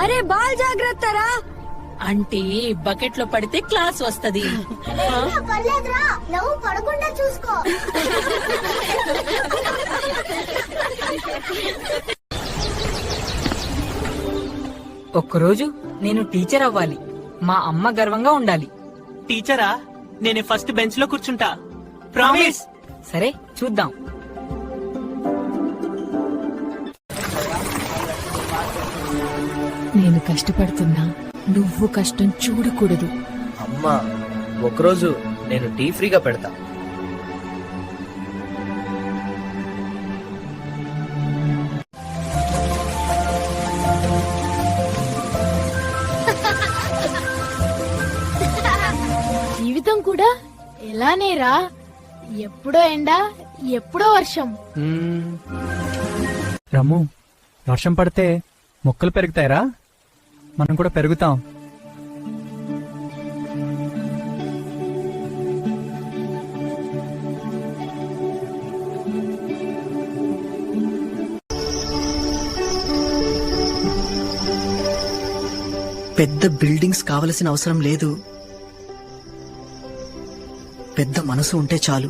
అరే బాల్ జాగ్రత్త రా. అంటే బకెట్ లో పడితే క్లాస్ వస్తది. పర్లేదురా, నువ్వు పడకుండా చూసుకో. ఒక్కరోజు నేను టీచర్ అవ్వాలి. మా అమ్మ గర్వంగా ఉండాలి. టీచరా, నేను ఫస్ట్ బెంచ్ లో కూర్చుంటా. ప్రామిస్. సరే చూద్దాం. నేను కష్టపడుతున్నా, నువ్వు కష్టం చూడకూడదు. అమ్మా, ఒకరోజు నేను టీ ఫ్రీగా పెడతా. జీవితం కూడా ఎలానేరా, ఎప్పుడో ఎండ ఎప్పుడో వర్షం. రమ్ము, వర్షం పడితే మొక్కలు పెరుగుతాయిరా, మనం కూడా పెరుగుతాం. పెద్ద బిల్డింగ్స్ కావలసిన అవసరం లేదు, పెద్ద మనసు ఉంటే చాలు.